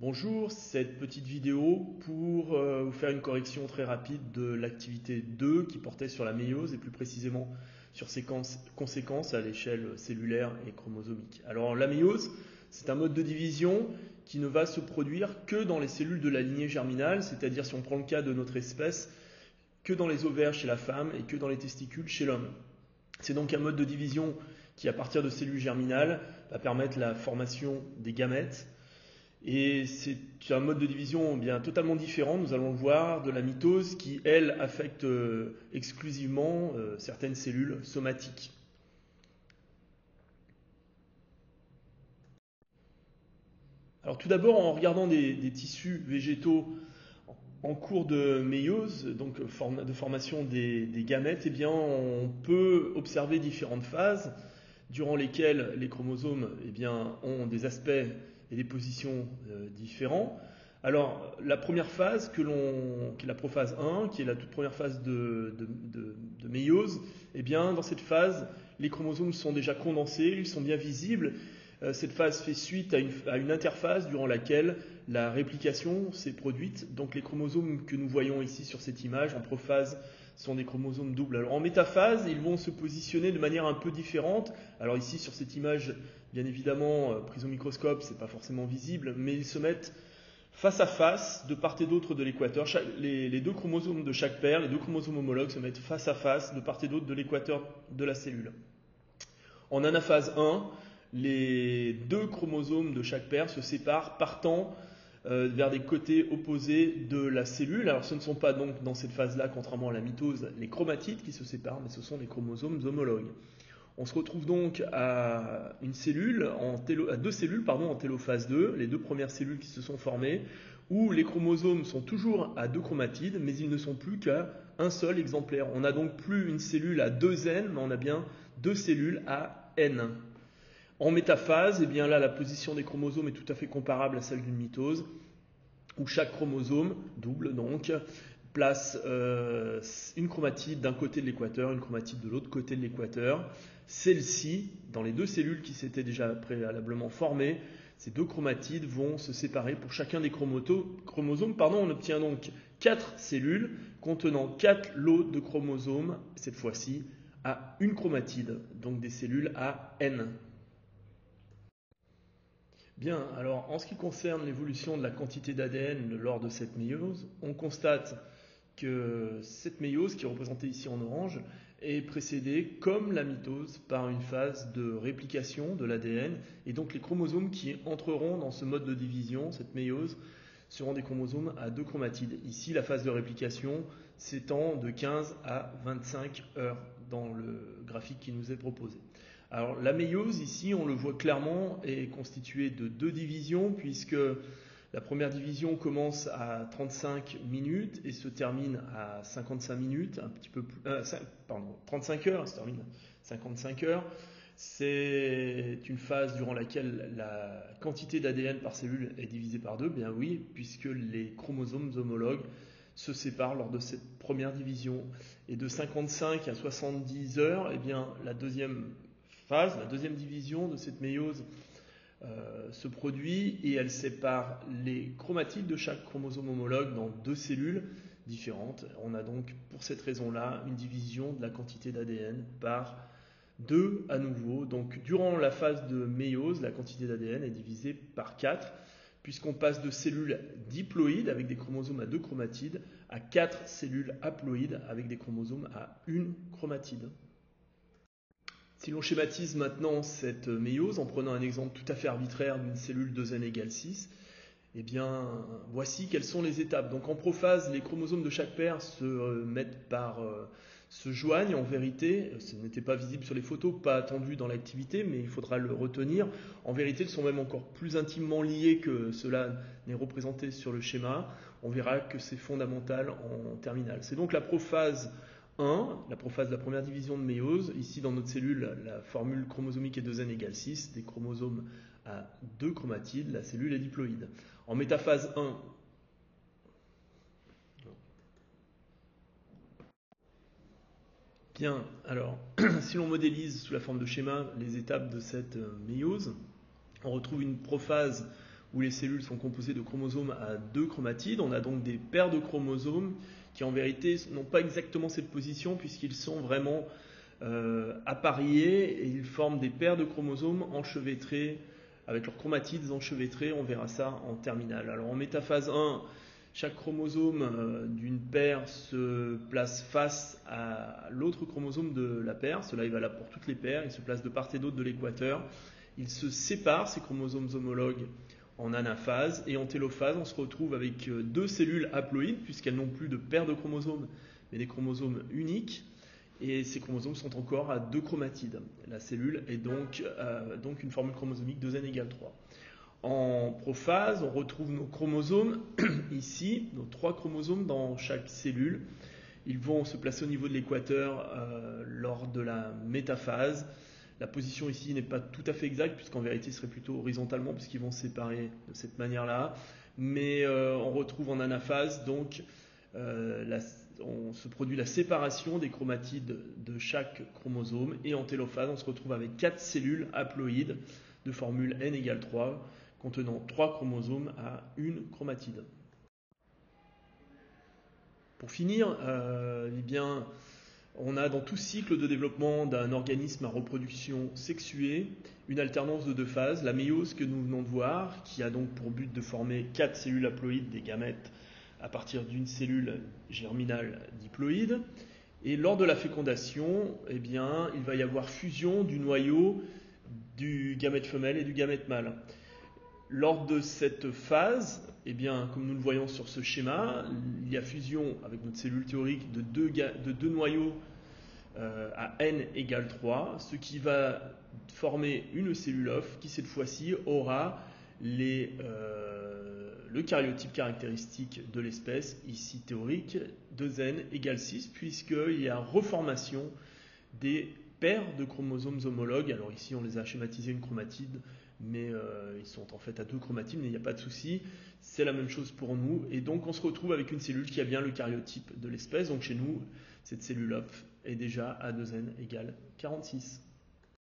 Bonjour, cette petite vidéo pour vous faire une correction très rapide de l'activité 2 qui portait sur la méiose et plus précisément sur ses conséquences à l'échelle cellulaire et chromosomique. Alors la méiose, c'est un mode de division qui ne va se produire que dans les cellules de la lignée germinale, c'est-à-dire si on prend le cas de notre espèce, que dans les ovaires chez la femme et que dans les testicules chez l'homme. C'est donc un mode de division qui, à partir de cellules germinales, va permettre la formation des gamètes. Et c'est un mode de division bien totalement différent, nous allons le voir, de la mitose qui, elle, affecte exclusivement certaines cellules somatiques. Alors tout d'abord, en regardant des tissus végétaux en cours de méiose, donc de formation des gamètes, eh bien, on peut observer différentes phases durant lesquelles les chromosomes eh bien, ont des aspects et des positions différents. Alors, la première phase, qui est la prophase 1, qui est la toute première phase de méiose, eh bien, dans cette phase, les chromosomes sont déjà condensés, ils sont bien visibles. Cette phase fait suite à une interphase durant laquelle la réplication s'est produite. Donc les chromosomes que nous voyons ici sur cette image en prophase sont des chromosomes doubles. Alors en métaphase, ils vont se positionner de manière un peu différente. Alors ici sur cette image, bien évidemment, prise au microscope, c'est pas forcément visible, mais ils se mettent face à face, de part et d'autre de l'équateur. Les deux chromosomes de chaque paire, les deux chromosomes homologues se mettent face à face, de part et d'autre de l'équateur de la cellule. En anaphase 1, les deux chromosomes de chaque paire se séparent partant vers des côtés opposés de la cellule. Alors ce ne sont pas donc dans cette phase-là, contrairement à la mitose, les chromatides qui se séparent, mais ce sont les chromosomes homologues. On se retrouve donc à deux cellules en télophase 2, les deux premières cellules qui se sont formées, où les chromosomes sont toujours à deux chromatides, mais ils ne sont plus qu'à un seul exemplaire. On n'a donc plus une cellule à 2N, mais on a bien deux cellules à N. En métaphase, eh bien là, la position des chromosomes est tout à fait comparable à celle d'une mitose, où chaque chromosome, double donc, place une chromatide d'un côté de l'équateur, une chromatide de l'autre côté de l'équateur. Celle-ci, dans les deux cellules qui s'étaient déjà préalablement formées, ces deux chromatides vont se séparer pour chacun des chromosomes. On obtient donc 4 cellules contenant 4 lots de chromosomes, cette fois-ci à une chromatide, donc des cellules à N. Bien, alors en ce qui concerne l'évolution de la quantité d'ADN lors de cette méiose, on constate que cette méiose, qui est représentée ici en orange, est précédée, comme la mitose, par une phase de réplication de l'ADN, et donc les chromosomes qui entreront dans ce mode de division, cette méiose, seront des chromosomes à deux chromatides. Ici, la phase de réplication s'étend de 15 à 25 heures dans le graphique qui nous est proposé. Alors la méiose, ici, on le voit clairement, est constituée de deux divisions, puisque la première division commence à 35 minutes et se termine à 55 minutes, un petit peu plus, 35 heures, se termine à 55 heures. C'est une phase durant laquelle la quantité d'ADN par cellule est divisée par deux, bien oui, puisque les chromosomes homologues se séparent lors de cette première division. Et de 55 à 70 heures, eh bien, la deuxième phase, la deuxième division de cette méiose se produit et elle sépare les chromatides de chaque chromosome homologue dans deux cellules différentes. On a donc pour cette raison-là une division de la quantité d'ADN par 2 à nouveau. Donc durant la phase de méiose, la quantité d'ADN est divisée par 4 puisqu'on passe de cellules diploïdes avec des chromosomes à 2 chromatides à 4 cellules haploïdes avec des chromosomes à 1 chromatide. Si l'on schématise maintenant cette méiose en prenant un exemple tout à fait arbitraire d'une cellule 2n égale 6, eh bien, voici quelles sont les étapes. Donc en prophase, les chromosomes de chaque paire se joignent en vérité. Ce n'était pas visible sur les photos, pas attendu dans l'activité, mais il faudra le retenir. En vérité, ils sont même encore plus intimement liés que cela n'est représenté sur le schéma. On verra que c'est fondamental en terminale. C'est donc la prophase 1, la prophase de la première division de méiose. Ici, dans notre cellule, la formule chromosomique est 2n égale 6, des chromosomes à 2 chromatides, la cellule est diploïde. En métaphase 1, bien, alors, si l'on modélise sous la forme de schéma les étapes de cette méiose, on retrouve une prophase où les cellules sont composées de chromosomes à 2 chromatides. On a donc des paires de chromosomes qui en vérité n'ont pas exactement cette position puisqu'ils sont vraiment appariés et ils forment des paires de chromosomes enchevêtrés avec leurs chromatides enchevêtrés. On verra ça en terminale. Alors en métaphase 1, chaque chromosome d'une paire se place face à l'autre chromosome de la paire. Cela est valable pour toutes les paires. Ils se placent de part et d'autre de l'équateur. Ils se séparent, ces chromosomes homologues, en anaphase. Et en télophase, on se retrouve avec 2 cellules haploïdes, puisqu'elles n'ont plus de paires de chromosomes, mais des chromosomes uniques. Et ces chromosomes sont encore à 2 chromatides. La cellule est donc une formule chromosomique 2n égale 3. En prophase, on retrouve nos chromosomes ici, nos 3 chromosomes dans chaque cellule. Ils vont se placer au niveau de l'équateur lors de la métaphase. La position ici n'est pas tout à fait exacte, puisqu'en vérité, ce serait plutôt horizontalement, puisqu'ils vont se séparer de cette manière-là. Mais on retrouve en anaphase, donc, on se produit la séparation des chromatides de chaque chromosome. Et en télophase, on se retrouve avec 4 cellules haploïdes de formule n égale 3, contenant 3 chromosomes à une chromatide. Pour finir, eh bien, on a dans tout cycle de développement d'un organisme à reproduction sexuée une alternance de 2 phases, la méiose que nous venons de voir, qui a donc pour but de former 4 cellules haploïdes des gamètes à partir d'une cellule germinale diploïde. Et lors de la fécondation, eh bien, il va y avoir fusion du noyau du gamète femelle et du gamète mâle. Lors de cette phase, eh bien, comme nous le voyons sur ce schéma, il y a fusion avec notre cellule théorique de deux noyaux à n égale 3, ce qui va former une cellule œuf qui cette fois-ci aura le karyotype caractéristique de l'espèce, ici théorique, 2n égale 6, puisqu'il y a reformation des paires de chromosomes homologues. Alors ici on les a schématisés une chromatide, mais ils sont en fait à 2 chromatides, mais il n'y a pas de souci, c'est la même chose pour nous, et donc on se retrouve avec une cellule qui a bien le karyotype de l'espèce. Donc chez nous, cette cellule œuf est déjà à 2n égale 46.